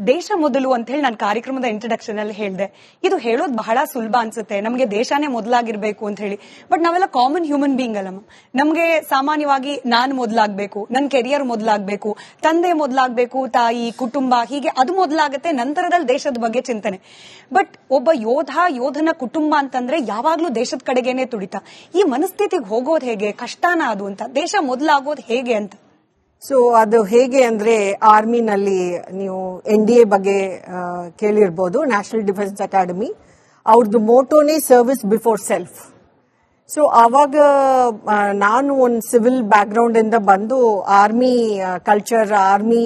ದೇಶ ಮೊದಲು ಅಂತ ಹೇಳಿ ನಾನು ಕಾರ್ಯಕ್ರಮದ ಇಂಟ್ರಡಕ್ಷನ್ ಅಲ್ಲಿ ಹೇಳಿದೆ. ಇದು ಹೇಳೋದು ಬಹಳ ಸುಲಭ ಅನ್ಸುತ್ತೆ, ನಮಗೆ ದೇಶನೇ ಮೊದಲಾಗಿರ್ಬೇಕು ಅಂತ ಹೇಳಿ. ಬಟ್ ನಾವೆಲ್ಲ ಕಾಮನ್ ಹ್ಯೂಮನ್ ಬೀಯಿಂಗ್ ಅಲ್ಲಮ್ಮ. ನಮ್ಗೆ ಸಾಮಾನ್ಯವಾಗಿ ನಾನು ಮೊದಲಾಗ್ಬೇಕು, ನನ್ನ ಕೆರಿಯರ್ ಮೊದಲಾಗ್ಬೇಕು, ತಂದೆ ಮೊದಲಾಗ್ಬೇಕು, ತಾಯಿ, ಕುಟುಂಬ, ಹೀಗೆ ಅದು ಮೊದಲಾಗತ್ತೆ. ನಂತರದಲ್ಲಿ ದೇಶದ ಬಗ್ಗೆ ಚಿಂತನೆ. ಬಟ್ ಒಬ್ಬ ಯೋಧನ ಕುಟುಂಬ ಅಂತಂದ್ರೆ ಯಾವಾಗ್ಲೂ ದೇಶದ ಕಡೆಗೇನೆ ತುಡಿತ. ಈ ಮನಸ್ಥಿತಿಗೆ ಹೋಗೋದು ಹೇಗೆ, ಕಷ್ಟನ ಅದು ಅಂತ, ದೇಶ ಮೊದಲಾಗೋದು ಹೇಗೆ ಅಂತ? ಸೊ ಅದು ಹೇಗೆ ಅಂದ್ರೆ, ಆರ್ಮಿನಲ್ಲಿ ನೀವು NDA ಬಗ್ಗೆ ಕೇಳಿರ್ಬೋದು, ನ್ಯಾಷನಲ್ ಡಿಫೆನ್ಸ್ ಅಕಾಡೆಮಿ. ಅವ್ರದ್ದು ಮೋಟೋನೇ ಸರ್ವಿಸ್ ಬಿಫೋರ್ ಸೆಲ್ಫ್. ಸೊ ಆವಾಗ ನಾನು ಒಂದು ಸಿವಿಲ್ ಬ್ಯಾಕ್ ಗ್ರೌಂಡ್ ಇಂದ ಬಂದು ಆರ್ಮಿ ಕಲ್ಚರ್, ಆರ್ಮಿ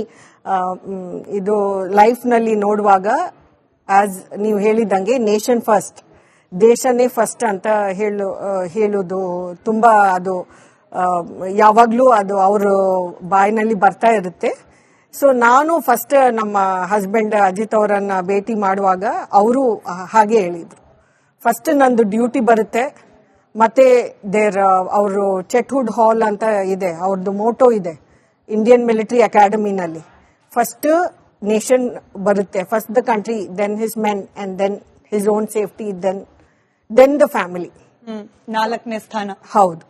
ಇದು ಲೈಫ್ ನಲ್ಲಿ ನೋಡುವಾಗ, ಆಸ್ ನೀವು ಹೇಳಿದಂಗೆ ನೇಷನ್ ಫಸ್ಟ್, ದೇಶನೇ ಫಸ್ಟ್ ಅಂತ ಹೇಳೋದು ತುಂಬಾ ಅದು ಯಾವಾಗ್ಲೂ ಅದು ಅವ್ರ ಬಾಯಿನಲ್ಲಿ ಬರ್ತಾ ಇರುತ್ತೆ. ಸೊ ನಾನು ಫಸ್ಟ್ ನಮ್ಮ ಹಸ್ಬೆಂಡ್ ಅಜಿತ್ ಅವರನ್ನ ಭೇಟಿ ಮಾಡುವಾಗ ಅವರು ಹಾಗೆ ಹೇಳಿದ್ರು, ಫಸ್ಟ್ ನಂದು ಡ್ಯೂಟಿ ಬರುತ್ತೆ, ಮತ್ತೆ ಅವರು ಚೆಟ್ಹುಡ್ ಹಾಲ್ ಅಂತ ಇದೆ, ಅವ್ರದ್ದು ಮೋಟೋ ಇದೆ ಇಂಡಿಯನ್ ಮಿಲಿಟರಿ ಅಕಾಡೆಮಿನಲ್ಲಿ. ಫಸ್ಟ್ ನೇಷನ್ ಬರುತ್ತೆ, first the country, then his men, and then his own safety, then the family. 4ನೇ ಸ್ಥಾನ. ಹೌದು.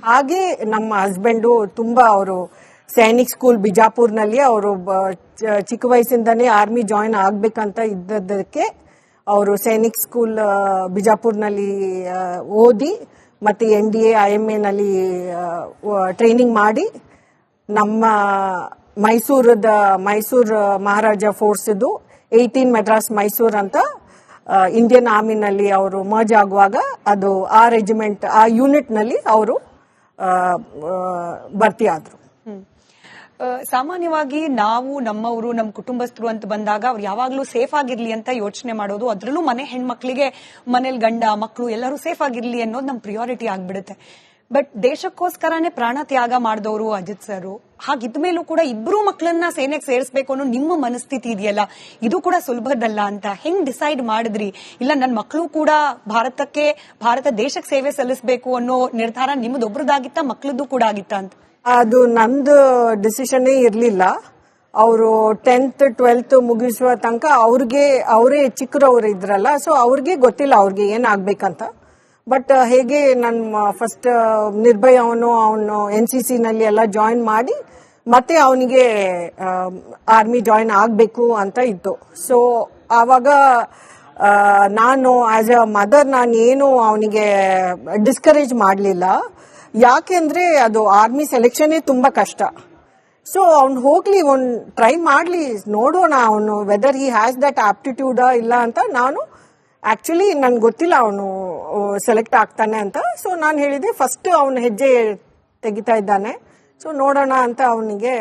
ಹಾಗೆ ನಮ್ಮ ಹಸ್ಬೆಂಡು ತುಂಬಾ ಅವರು ಸೈನಿಕ್ ಸ್ಕೂಲ್ ಬಿಜಾಪುರ್ನಲ್ಲಿ ಅವರು ಚಿಕ್ಕ ವಯಸ್ಸಿಂದಾನೇ ಆರ್ಮಿ ಜಾಯಿನ್ ಆಗ್ಬೇಕಂತ ಇದ್ದದಕ್ಕೆ ಅವರು ಸೈನಿಕ್ ಸ್ಕೂಲ್ ಬಿಜಾಪುರ್ನಲ್ಲಿ ಓದಿ ಮತ್ತೆ NDA IMA ನಲ್ಲಿ ಟ್ರೈನಿಂಗ್ ಮಾಡಿ ನಮ್ಮ ಮೈಸೂರು ಮಹಾರಾಜ ಫೋರ್ಸ್ ಇದು 18 ಮೆಡ್ರಾಸ್ ಮೈಸೂರ್ ಅಂತ ಇಂಡಿಯನ್ ಆರ್ಮಿನಲ್ಲಿ ಅವರು ಮರ್ಜ್ ಆಗುವಾಗ ಅದು ಆ ರೆಜಿಮೆಂಟ್, ಆ ಯೂನಿಟ್ ನಲ್ಲಿ ಅವರು ಭರ್ತಿ ಆದ್ರು. ಸಾಮಾನ್ಯವಾಗಿ ನಾವು ನಮ್ಮವರು, ನಮ್ಮ ಕುಟುಂಬಸ್ಥರು ಅಂತ ಬಂದಾಗ ಅವ್ರು ಯಾವಾಗ್ಲೂ ಸೇಫ್ ಆಗಿರ್ಲಿ ಅಂತ ಯೋಚನೆ ಮಾಡೋದು. ಅದ್ರಲ್ಲೂ ಮನೆ ಹೆಣ್ಮಕ್ಳಿಗೆ ಮನೇಲಿ ಗಂಡ ಮಕ್ಕಳು ಎಲ್ಲರೂ ಸೇಫ್ ಆಗಿರ್ಲಿ ಅನ್ನೋದು ನಮ್ ಪ್ರಿಯಾರಿಟಿ ಆಗ್ಬಿಡುತ್ತೆ. ಬಟ್ ದೇಶಕ್ಕೋಸ್ಕರನೇ ಪ್ರಾಣ ತ್ಯಾಗ ಮಾಡಿದವರು ಅಜಿತ್ ಸರ್. ಹಾಗಿದ್ಮೇಲೂ ಕೂಡ ಇಬ್ರು ಮಕ್ಕಳನ್ನ ಸೇನೆಗೆ ಸೇರಿಸಬೇಕು ಅನ್ನೋ ನಿಮ್ಮ ಮನಸ್ಥಿತಿ ಇದೆಯಲ್ಲ, ಇದು ಕೂಡ ಸುಲಭದಲ್ಲ ಅಂತ ಹೆಂಗ್ ಡಿಸೈಡ್ ಮಾಡಿದ್ರಿ? ಇಲ್ಲ ನನ್ನ ಮಕ್ಕಳು ಕೂಡ ಭಾರತ ದೇಶಕ್ಕೆ ಸೇವೆ ಸಲ್ಲಿಸಬೇಕು ಅನ್ನೋ ನಿರ್ಧಾರ ನಿಮ್ಮದೊಬ್ರದಾಗಿತ್ತ, ಮಕ್ಕಳದ್ದು ಕೂಡ ಆಗಿತ್ತ ಅಂತ? ಅದು ನಂದು ಡಿಸಿಷನ್ ಇರ್ಲಿಲ್ಲ. ಅವರು 10th 12th ಮುಗಿಸುವ ತನಕ ಅವರೇ ಚಿಕ್ಕರವ್ರು ಇದ್ರಲ್ಲ, ಸೊ ಅವ್ರಿಗೆ ಗೊತ್ತಿಲ್ಲ ಅವ್ರಿಗೆ ಏನ್ ಆಗ್ಬೇಕಂತ. ಬಟ್ ಹೇಗೆ ನನ್ನ ಫಸ್ಟ್ ನಿರ್ಭಯ್ ಅವನು NCC ನಲ್ಲಿ ಎಲ್ಲ ಜಾಯಿನ್ ಮಾಡಿ ಮತ್ತೆ ಅವನಿಗೆ ಆರ್ಮಿ ಜಾಯಿನ್ ಆಗ್ಬೇಕು ಅಂತ ಇತ್ತು. ಸೊ ಆವಾಗ ನಾನು ಆಸ್ ಅ ಮದರ್ ನಾನೇನು ಅವನಿಗೆ ಡಿಸ್ಕರೇಜ್ ಮಾಡಲಿಲ್ಲ. ಯಾಕೆಂದ್ರೆ ಅದು ಆರ್ಮಿ ಸೆಲೆಕ್ಷನ್ ತುಂಬಾ ಕಷ್ಟ. ಸೊ ಅವ್ನು ಹೋಗ್ಲಿ, ಟ್ರೈ ಮಾಡ್ಲಿ, ನೋಡೋಣ ಅವನು whether he has that aptitude ಇಲ್ಲ ಅಂತ. ನಾನು ಆಕ್ಚುಲಿ ನನ್ಗೆ ಗೊತ್ತಿಲ್ಲ ಅವನು ಸೆಲೆಕ್ಟ್ ಆಗ್ತಾನೆ ಅಂತ. ಸೊ ನಾನು ಹೇಳಿದೆ, ಫಸ್ಟ್ ಅವನು ಹೆಜ್ಜೆ ತೆಗಿತಾ ಇದ್ದಾನೆ, ಸೊ ನೋಡೋಣ ಅಂತ ಅವನಿಗೆ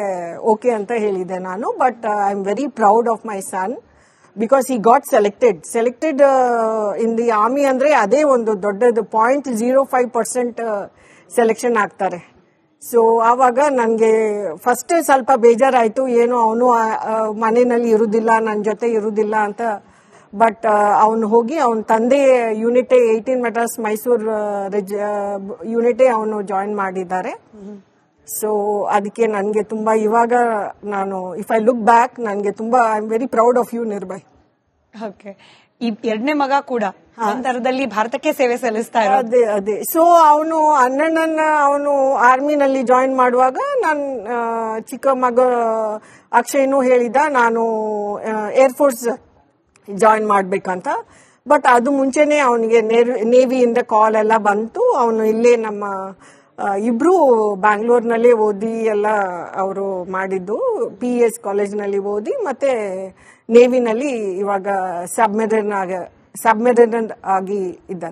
ಓಕೆ ಅಂತ ಹೇಳಿದೆ ನಾನು. But I am very proud of my son because he got selected in the army. ಅಂದ್ರೆ ಅದೇ ಒಂದು ದೊಡ್ಡದು 0.05% ಸೆಲೆಕ್ಷನ್ ಆಗ್ತಾರೆ. ಸೊ ಆವಾಗ ನನಗೆ ಫಸ್ಟ್ ಸ್ವಲ್ಪ ಬೇಜಾರಾಯ್ತು, ಏನು ಅವನು ಮನೆಯಲ್ಲಿ ಇರುವುದಿಲ್ಲ, ನನ್ನ ಜೊತೆ ಇರುವುದಿಲ್ಲ ಅಂತ. ಬಟ್ ಅವನು ಹೋಗಿ ಅವನ ತಂದೆ ಯೂನಿಟೇ 18 ಮೆಡ್ರಾಸ್ ಮೈಸೂರ್ ಯೂನಿಟೇ ಅವನು ಜಾಯಿನ್ ಮಾಡಿದ್ದಾರೆ. ಸೊ ಅದಕ್ಕೆ ನನಗೆ ತುಂಬಾ, ಇವಾಗ ನಾನು ಇಫ್ ಐ ಲುಕ್ ಬ್ಯಾಕ್, ನನಗೆ ತುಂಬಾ I am very proud of you Nirbhay. Okay, ಈ 2ನೇ ಮಗ ಕೂಡ ನಂತರದಲ್ಲಿ ಭಾರತಕ್ಕೆ ಸೇವೆ ಸಲ್ಲಿಸ್ತಾ ಇರೋದು. ಅದೇ ಸೊ ಅವನು ಅವನು ಆರ್ಮಿನಲ್ಲಿ ಜಾಯಿನ್ ಮಾಡುವಾಗ ನನ್ನ ಚಿಕ್ಕ ಮಗ ಅಕ್ಷಯ್ನು ಹೇಳಿದ ನಾನು ಏರ್ಫೋರ್ಸ್ ಜಾಯಿನ್ ಮಾಡ್ಬೇಕಂತ. ಬಟ್ ಅದು ಮುಂಚೆನೆ ಅವನಿಗೆ ನೇವಿಯಿಂದ ಕಾಲ್ ಎಲ್ಲ ಬಂತು. ಅವನು ಇಲ್ಲೇ ನಮ್ಮ ಇಬ್ರು ಬ್ಯಾಂಗ್ಳೂರ್ನಲ್ಲೇ ಓದಿ ಎಲ್ಲ ಅವರು ಮಾಡಿದ್ದು, PES ಕಾಲೇಜ್ನಲ್ಲಿ ಓದಿ ಮತ್ತೆ ನೇವಿನಲ್ಲಿ ಇವಾಗ ಸಬ್ಮೆರಿನ್ ಆಗಿ ಇದ್ದಾರೆ.